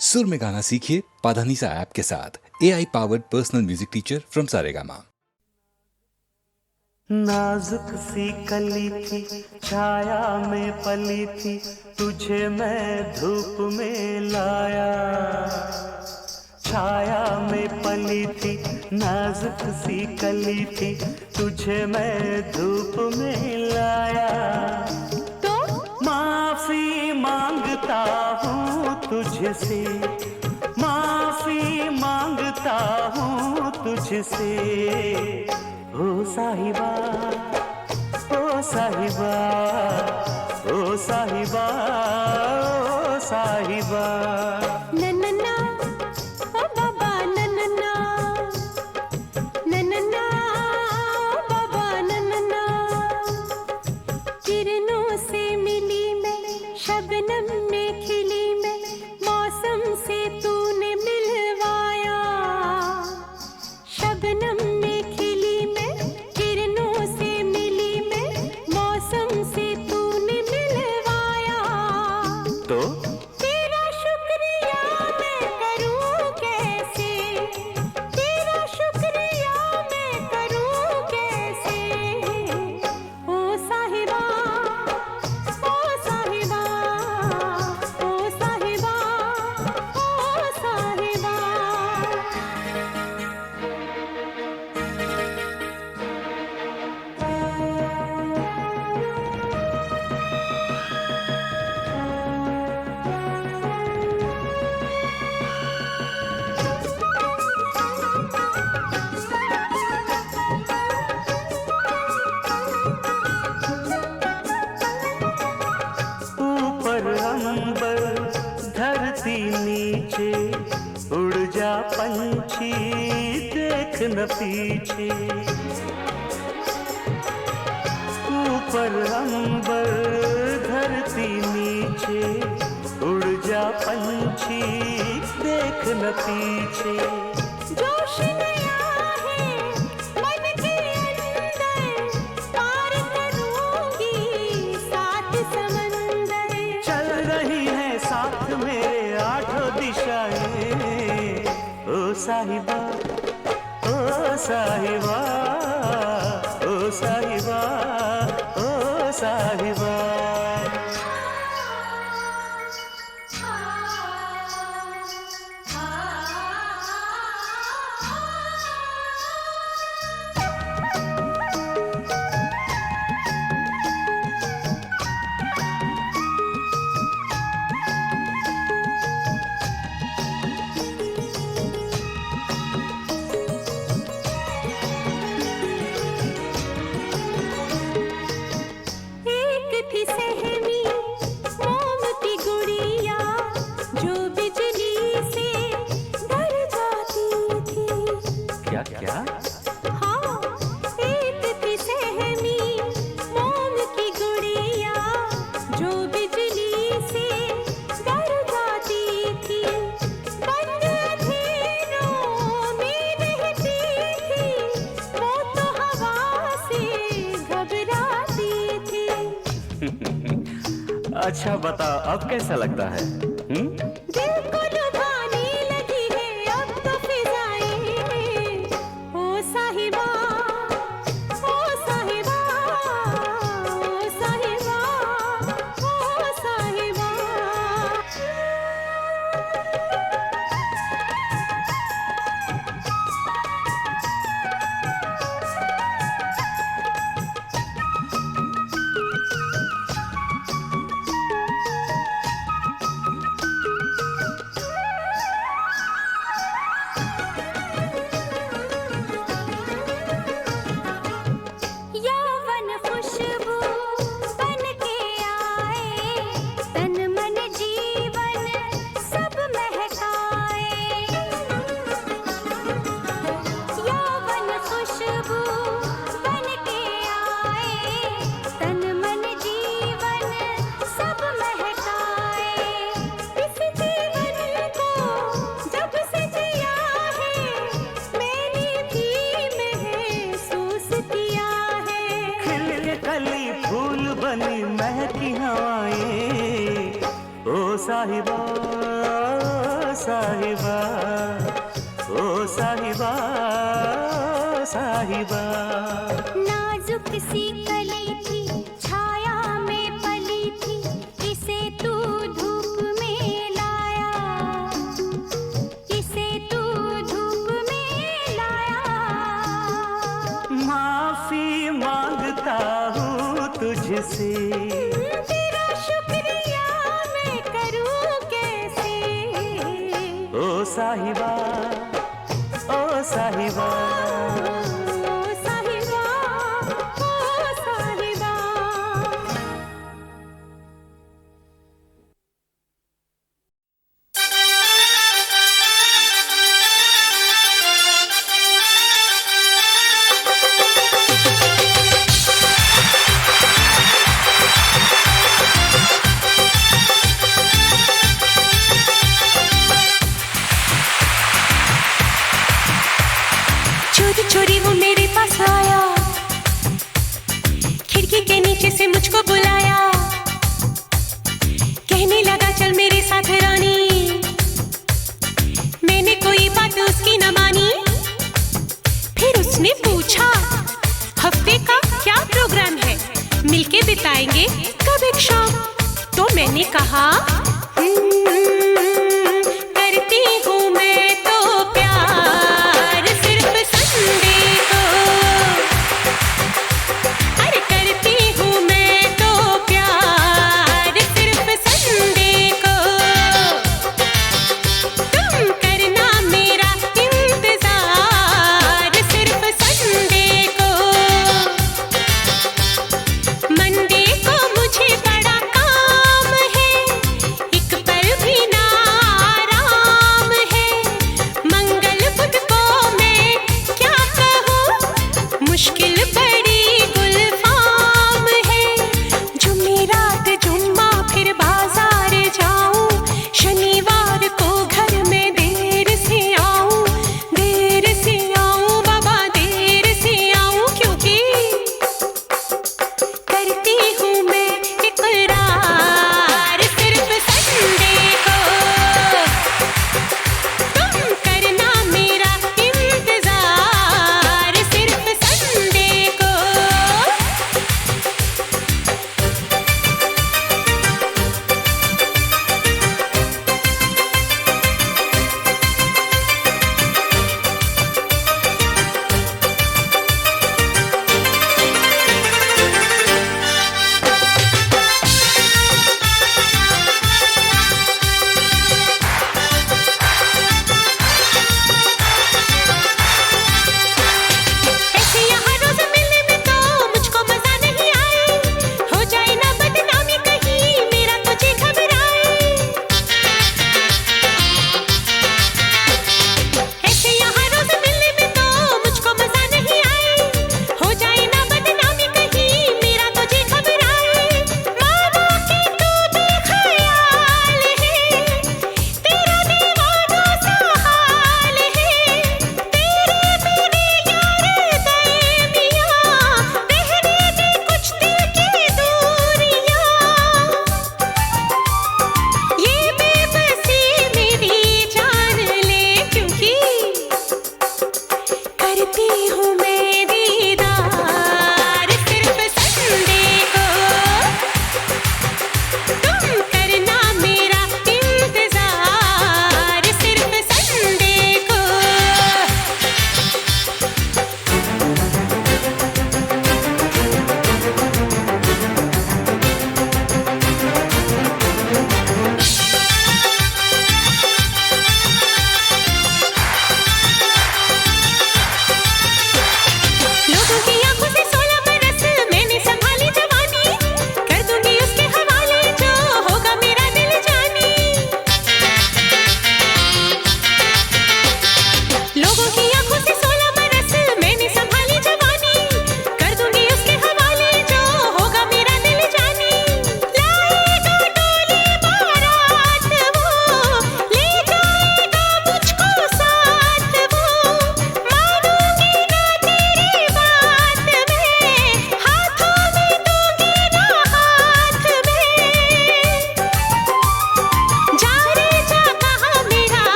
सुर में गाना सीखिए पाधानीसा ऐप के साथ। AI powered personal music teacher from Saregama. नाजुक सी कली थी, छाया में पली थी, तुझे मैं धूप में लाया। छाया में पली थी, नाजुक सी कली थी, तुझे मैं धूप में लाया। तो माफी मांगता हूँ तुझसे, माफी मांगता हूँ तुझसे। ओ साहिबा, ओ साहिबा, ओ साहिबा, ओ साहिबा। नन्ना ओ बाबा नन्ना, नन्ना ओ बाबा नन्ना। किरणों से मिली मैं, शबनम में खिली मैं, मौसम से तूने मिलवाया। शबनम में खिली मैं, किरणों से मिली मैं, मौसम से तूने मिलवाया। तो तेरा शुक्रिया मैं करूं कैसे, तेरा शुक्रिया मैं करूं कैसे। ओ साहिबा, ओ साहिबा, ओ साहिबा, ओ साहिबा। ऊपर अंबर धरती नीचे, उड़ जा पंछी देख न पीछे। ऊपर अंबर धरती नीचे, उड़ जा पंछी देख न पीछे। जोश नया है मन के अंदर, पार करूंगी सात समंदर। चल रही है साथ मेरे आठों दिशाएं। ओ साहिबा, ओ साहिबा, ओ साहिबा, ओ साहिबा। एक थी सहमी मोम की गुड़िया, जो बिजली से डर जाती थी। क्या क्या? हाँ, एक थी सहमी मोम की गुड़िया, जो बिजली से डर जाती थी। बंद अंधेरों में रहती थी, वो तो हवा से घबराती थी। अच्छा बता, अब कैसा लगता है? दिल को लुभाने लगी है अब तो फिजाएं। ओ साहिबा, ओ साहिबा, ओ साहिबा, ओ साहिबा। यौवन खुशबू बन के आए, तन मन जीवन सब महकाए। यौवन खुशबू बन के आए, तन मन जीवन सब महकाए। इस जीवन को जब से जिया है, मैंने भी महसूस किया है। खिल के कली फूल बनी महकी हवाएं। ओ साहिबा, साहिबा, ओ साहिबा, साहिबा। नाजुक सी कली थी, छाया में पली थी, इसे तू धूप में लाया, इसे तू धूप में लाया। माफी मांगता हूँ तुझसे, तेरा शुक्रिया मैं करूँ कैसे। ओ साहिबा, ओ साहिबा। ओ साहिबा, ओ साहिबा। चोरी चोरी वो मेरे पास आया, खिड़की के नीचे से मुझको बुलाया, कहने लगा चल मेरे साथ रानी। मैंने कोई बात उसकी न मानी। फिर उसने पूछा हफ्ते का क्या प्रोग्राम है, मिलके बिताएंगे कब एक शाम। तो मैंने कहा करती हूँ मैं तो प्यार सिर्फ संडे को। अरे करती हूँ मैं तो प्यार सिर्फ संडे को। तुम करना मेरा इंतजार सिर्फ संडे को। मंडे को मुझे बड़ा काम है,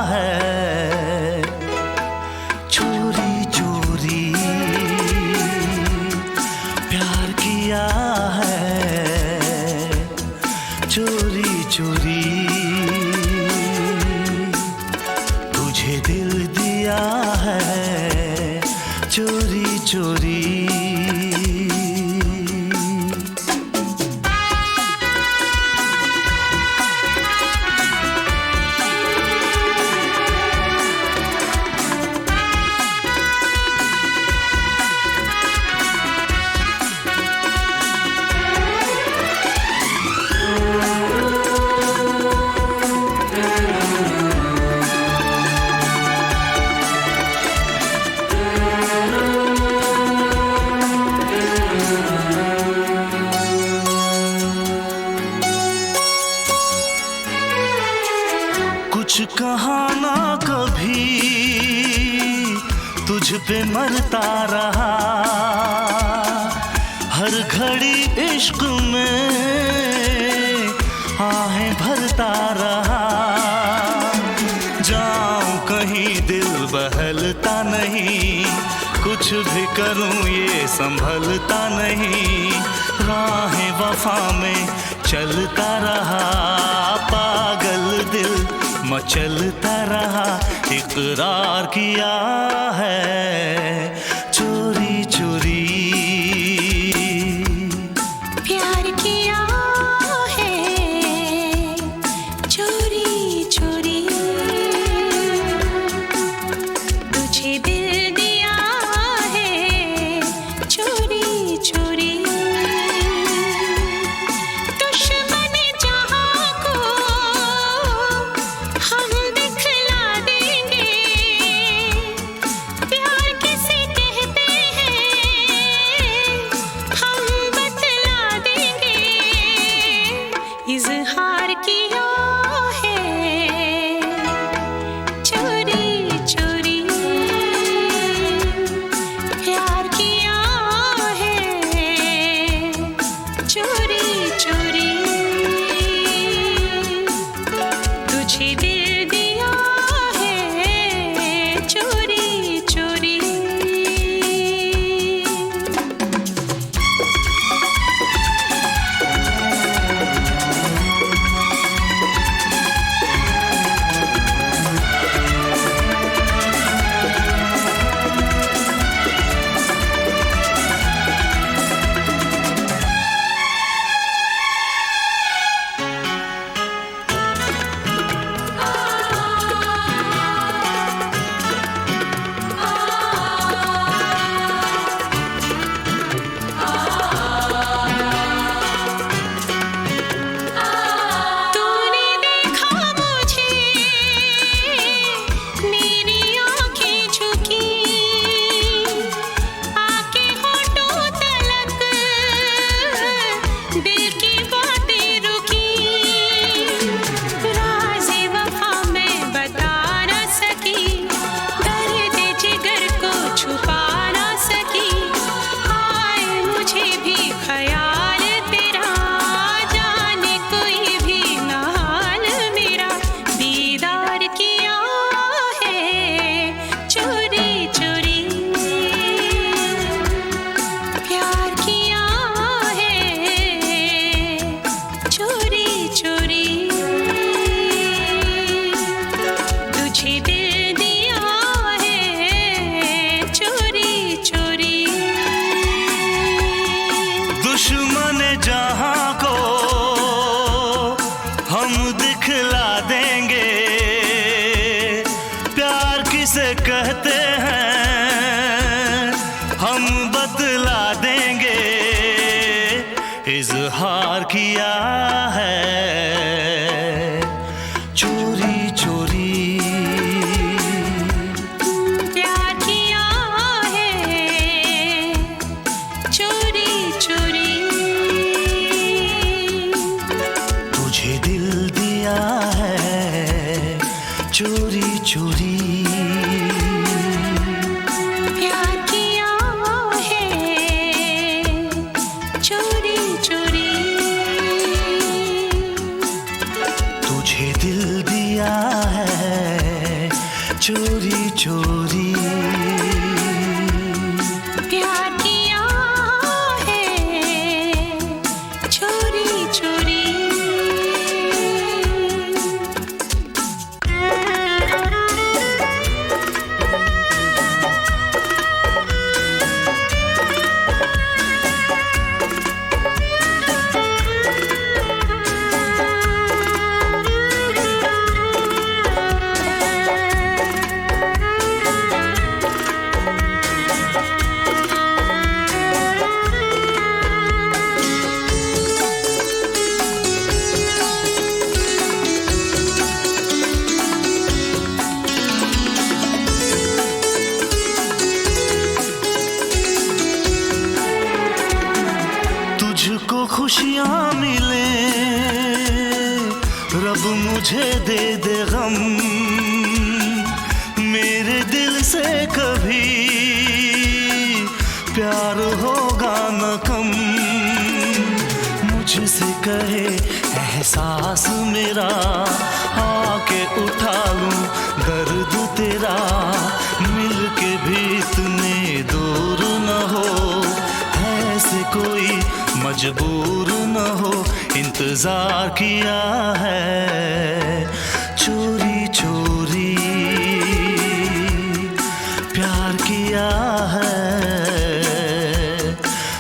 है चोरी चोरी प्यार किया है चोरी चोरी तुझे दिल दिया है चोरी चोरी। कुछ कहा ना कभी तुझ पे मरता रहा हर घड़ी इश्क में आहें भरता रहा जाऊं कहीं दिल बहलता नहीं कुछ भी करूं ये संभलता नहीं राहें वफा में चलता रहा पागल दिल मचलता रहा इकरार किया है चोरी चोरी प्यार किया है चोरी चोरी तुझे दिल दिया है चोरी चोरी दुश्मन जहां को हम दिखला देंगे प्यार किसे कहते हैं हम बतला देंगे इजहार किया है चोरी चोरी प्यार किया है चोरी चोरी तुझे दिल दिया है चोरी चोरी। तूने देखा मुझे मेरी आँखें झुकी आके होठों तलक दिल की बातें रुकी राज़े वफ़ा मैं बता ना सकी दर्द जिगर को छुपा ना सकी आए मुझे भी ख्याल तेरा जाने कोई भी ना हाल मेरा दीदार किया है चोरी चोरी प्यार किया है चोरी चोरी तुझे दिल दिया है चोरी चोरी दुश्मन जहां को हम दिखला देंगे प्यार किसे कहते हैं हम बतला देंगे इजहार किया है चोरी चोरी प्यार किया है चोरी चोरी तुझे दिल दिया है चोरी चोरी प्यार किया है चोरी चोरी तुझे दिल दिया है चोरी चोरी प्यार किया है चोरी चोरी। तुझको खुशियाँ मिले रब मुझे दे दे गम, मेरे दिल से कभी प्यार होगा न कम। मुझसे कहे एहसास मेरा, आके उठा लूं दर्द तेरा, मिलके भी इतने दूर न हो, ऐसे कोई मजबूर न हो, इंतजार किया है चोरी चोरी, प्यार किया है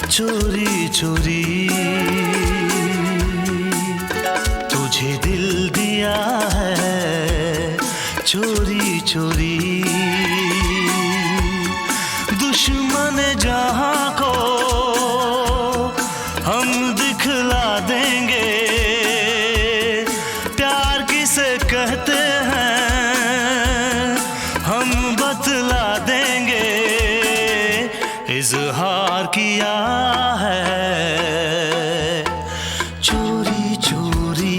चोरी चोरी। तुझे दिल दिया है चोरी चोरी, दुश्मन जहां को हम दिखला देंगे, प्यार किसे कहते हैं हम बतला देंगे, इजहार किया है चोरी चोरी,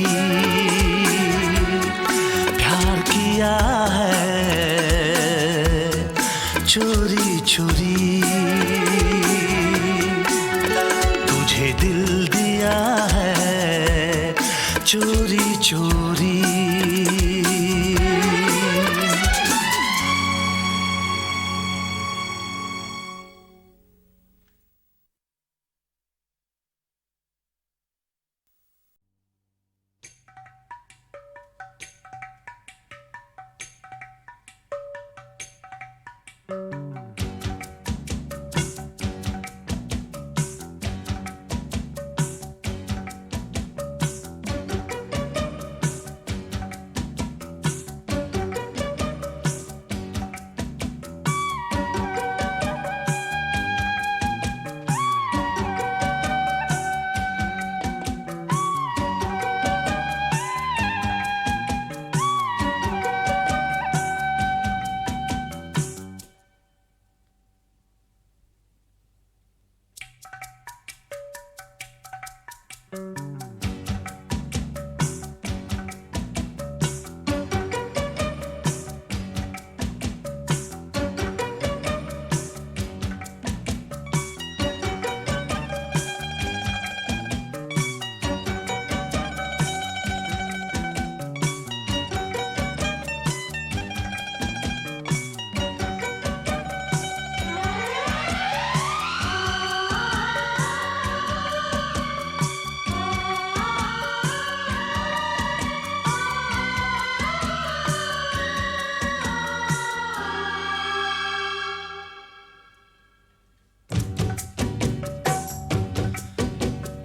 प्यार किया है चोरी चोरी। तुझे दिल दिया है चोरी चोरी।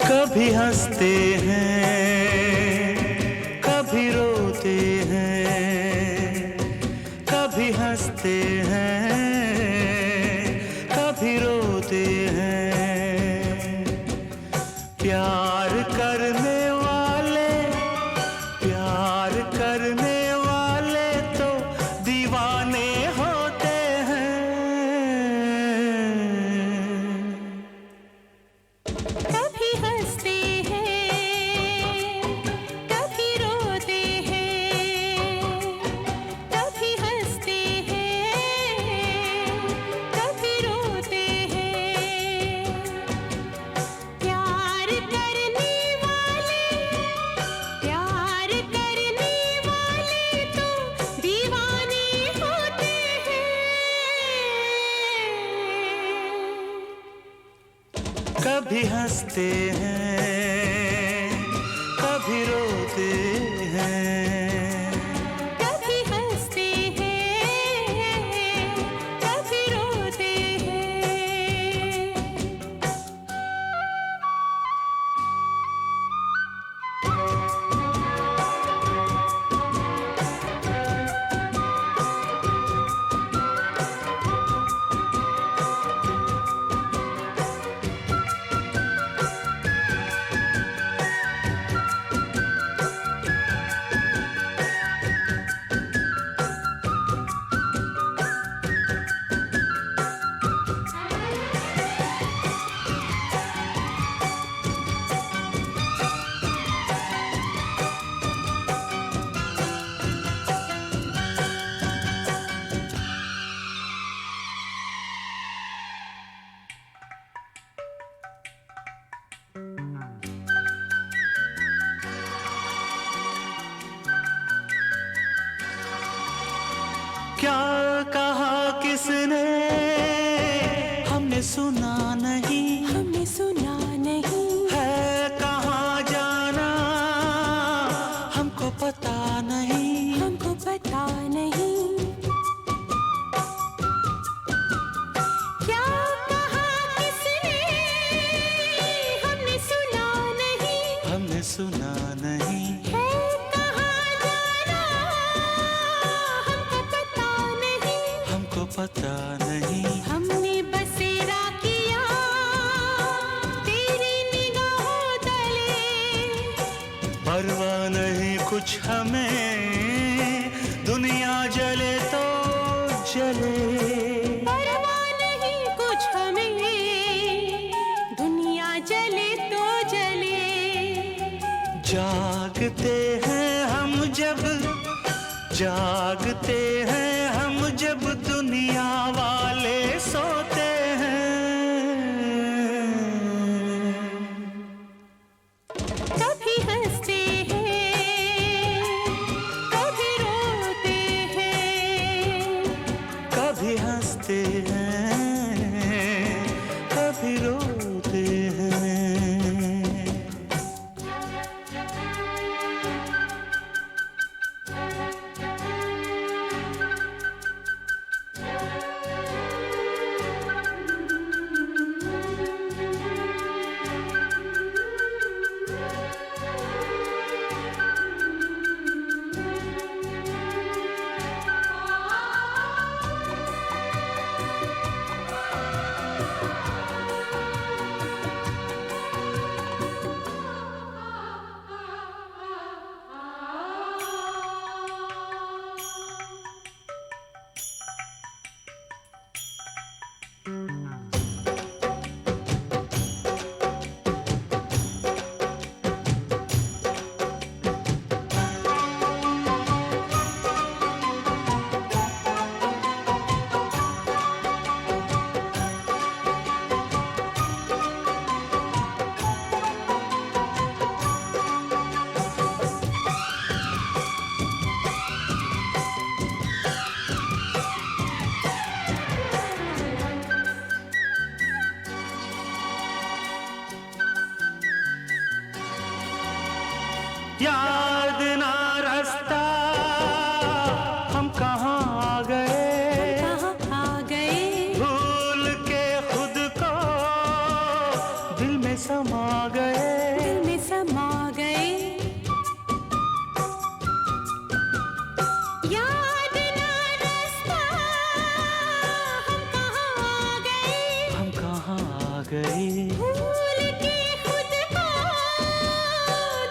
कभी हंसते हैं कभी रोते हैं, कभी हंसते हैं कभी रोते हैं। प्यार करने वाले तो दीवाने होते हैं। कभी हंसते हैं कभी रोते हैं, कभी हंसते हैं कभी हंसते हैं, कभी रोते हैं। कभी हंसते हैं, कभी रोते हैं। क्या कहा किसने हमने सुना नहीं, हमने सुना नहीं, है कहाँ जाना हमको पता नहीं, हमको पता नहीं। क्या कहा किसने हमने सुना नहीं, हमने सुना नहीं, है कहाँ जाना हमको पता नहीं, हमको पता नहीं। हमने बसेरा किया तेरी निगाहों तले, परवाह नहीं कुछ हमें, दुनिया जले तो जले। परवाह नहीं कुछ हमें, दुनिया जले तो जले। जागते हैं हम जब, जागते हैं हम जब दुनिया वाले सोते हैं। कभी हंसते हैं, कभी रोते हैं। कभी हंसते हैं, कभी रोते हैं। याद ना रास्ता हम कहाँ आ गए, कहाँ आ गए, भूल के खुद को दिल में समा गए, दिल में समा गए। याद ना रास्ता हम कहाँ आ गए, हम कहाँ आ गए, भूल के खुद को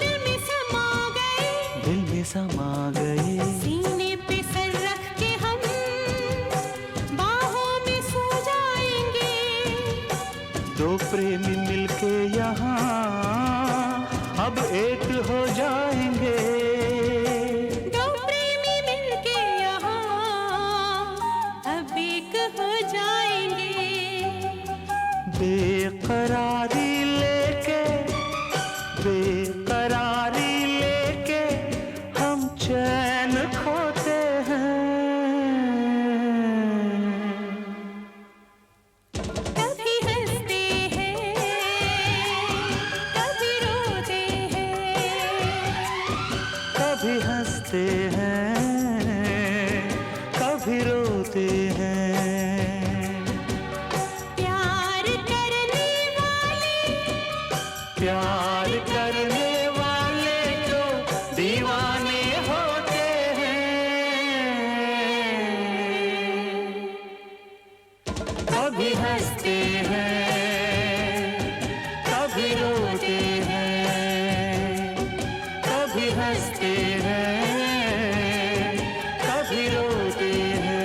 दिल में समा गए, दिल में समा गए। सीने पे सर रख के हम बाहों में सो जाएंगे, दो प्रेमी मिलके यहाँ अब एक हो जाएंगे, दो प्रेमी मिलके यहाँ अब एक हो जाएंगे। बेकरारी लेके, बेकरारी लेके हम चैन खोते हैं। कभी हंसते हैं, कभी रोते हैं। प्यार करने वाले, प्यार करने वाले जो दीवाने होते हैं, कभी हंसते हैं, कभी रोते हैं, कभी हंसते हैं, कभी रोते हैं।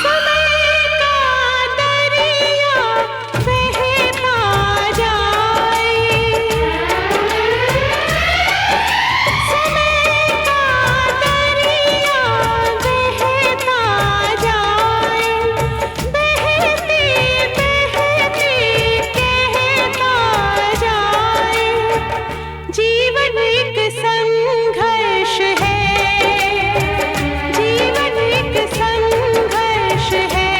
समय का दरिया बहता जाए, समय का दरिया बहता जाए, बहते बहते कहता जाए, जीवन एक संघर्ष है, जीवन एक संघर्ष है,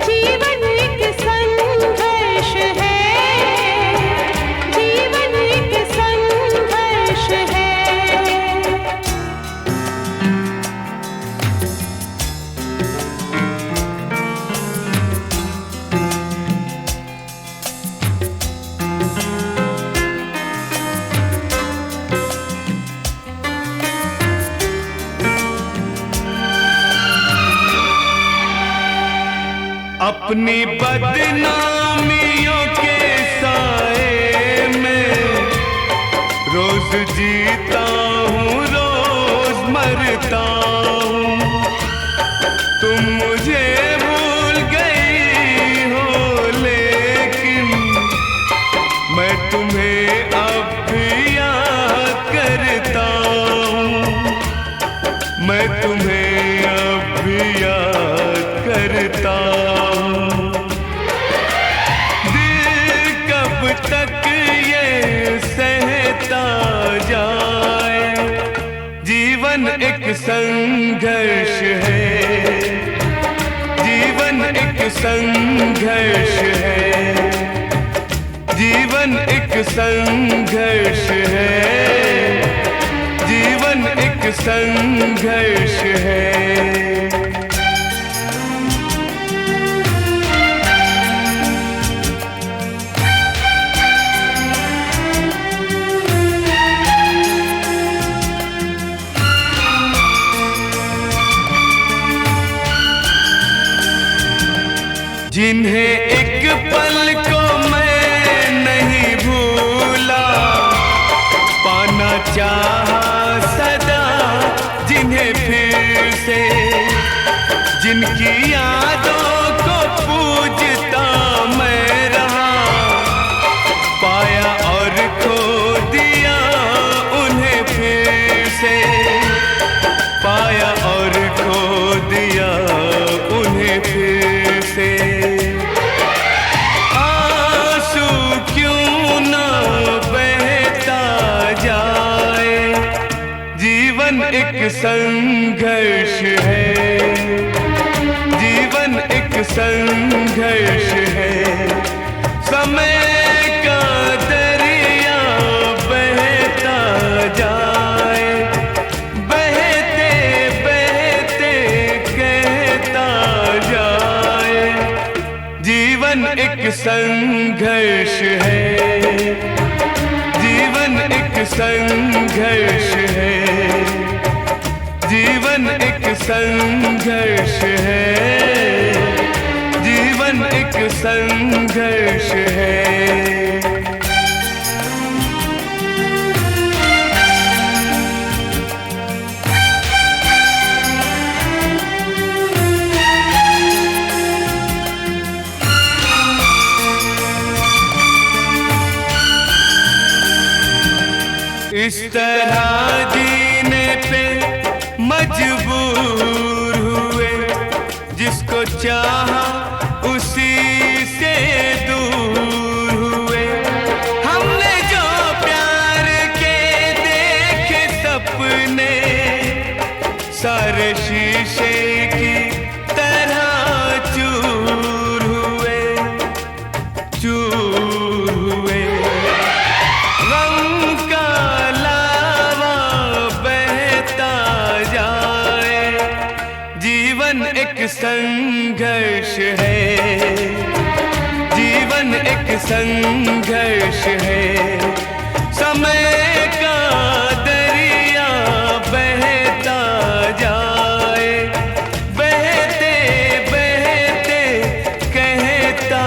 जीवन एक संघर्ष है, जीवन एक संघर्ष है। अपनी बदनामियों के साए में रोज जीता हूँ, रोज मरता हूँ। तुम मुझे भूल गई हो, लेकिन मैं तुम्हें अब भी याद करता हूँ, मैं तुम्हें अब भी याद करता हूँ। दिल कब तक ये सहता जाए, जीवन एक संघर्ष है, जीवन एक संघर्ष है, जीवन एक संघर्ष है, जीवन एक संघर्ष है। जिन्हें एक पल को मैं नहीं भूला, पाना चाहा सदा जिन्हें फिर से, जिनकी यादों को पूजता मैं रहा, पाया और खो दिया उन्हें फिर से, पाया और खो दिया उन्हें फिर से। आंसू क्यों ना बहता जाए, जीवन एक संघर्ष है, जीवन एक संघर्ष है। समय का दरिया बहता जाए, बहते बहते कहता जाए, जीवन एक संघर्ष है, जीवन एक संघर्ष है, जीवन एक संघर्ष है, जीवन एक संघर्ष है। इस तरह जीने पे चाहा उसी से दूर हुए। हमने जो प्यार के देखे सपने सारे शीशे की तरह चूर हुए, चूर हुए। गम का लावा बहता जाए, जीवन एक संघर्ष है, जीवन एक संघर्ष है। समय का दरिया बहता जाए, बहते बहते कहता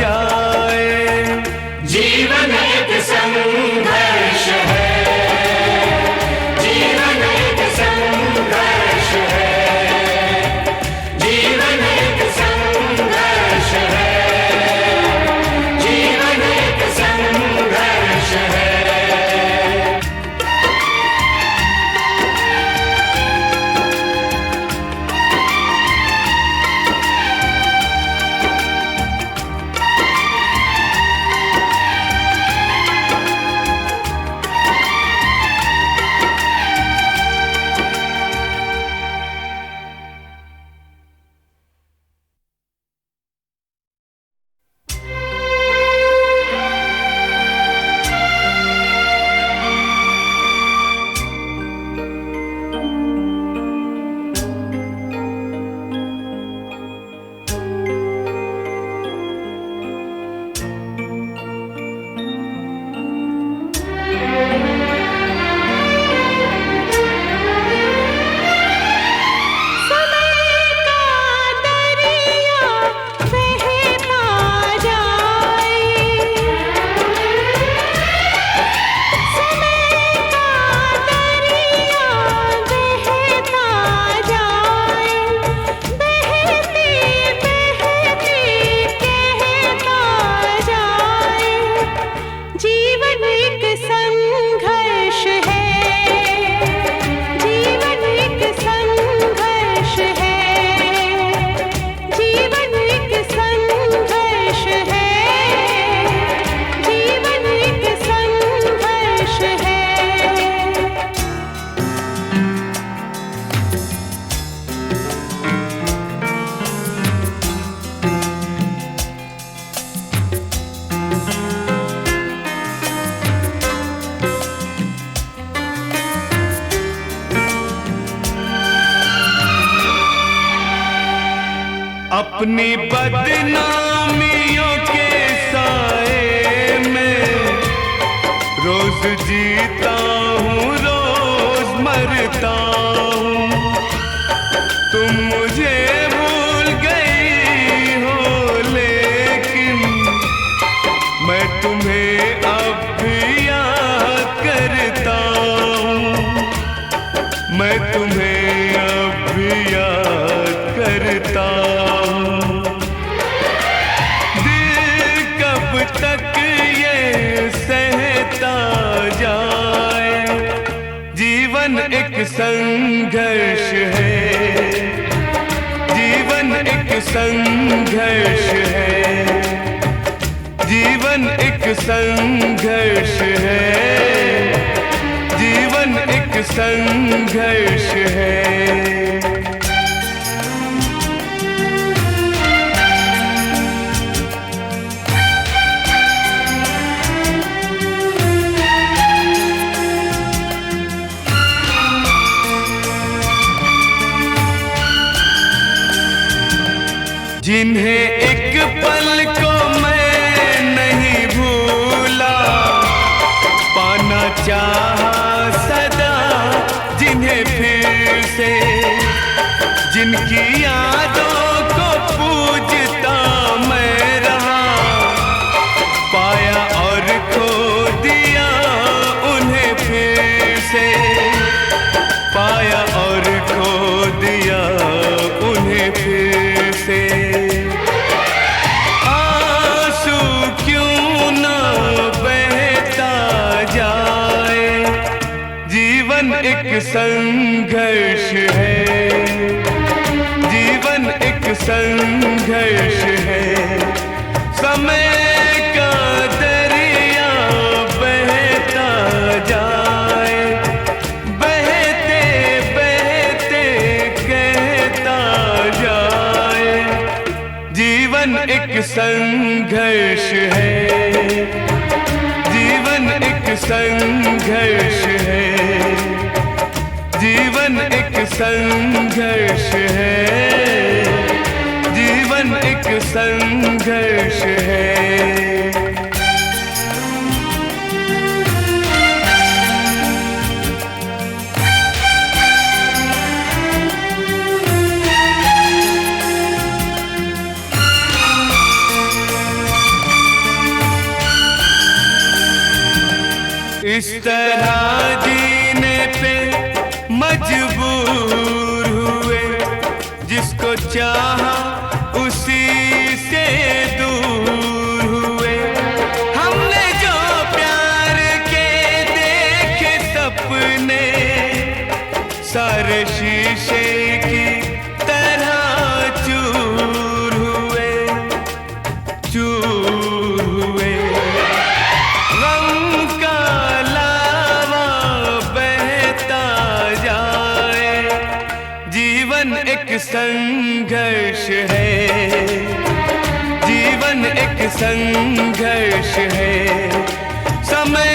जाए, जीवन एक संघर्ष है, जीवन एक संघर्ष है, जीवन एक संघर्ष है, जीवन एक संघर्ष है। अपनी बदनामियों के साए में रोज जीता हूँ, रोज मरता हूँ। तुम मुझे भूल गई हो लेकिन मैं तुम्हें अब भी याद करता हूँ, मैं तुम्हें अब भी याद करता हूँ। दिल कब तक ये सहता जाए, जीवन एक संघर्ष है, जीवन एक संघर्ष है, जीवन एक संघर्ष है, जीवन एक संघर्ष है। जिन्हें एक पल को मैं नहीं भूला, पाना चाहा सदा जिन्हें फिर से, जिनकी यादों को पूजता मैं रहा, पाया और खो दिया उन्हें फिर से, पाया और खो दिया उन्हें फिर से। आंसू क्यों ना बहता जाए, जीवन एक संघर्ष है, जीवन एक संघर्ष है। समय का दरिया बहता जाए, बहते बहते कहता जाए, जीवन एक संघर्ष है, जीवन एक संघर्ष है, जीवन एक संघर्ष है, जीवन एक संघर्ष है। इस तरह जीने पे मजबूर हुए, जिसको चाहा उसी से दूर हुए। हमने जो प्यार के देखे सपने, सारे शीशे की तरह चूर हुए, चूर हुए। गम का लावा बहता जाए, जीवन एक संघर्ष है, जीवन एक संघर्ष है। समय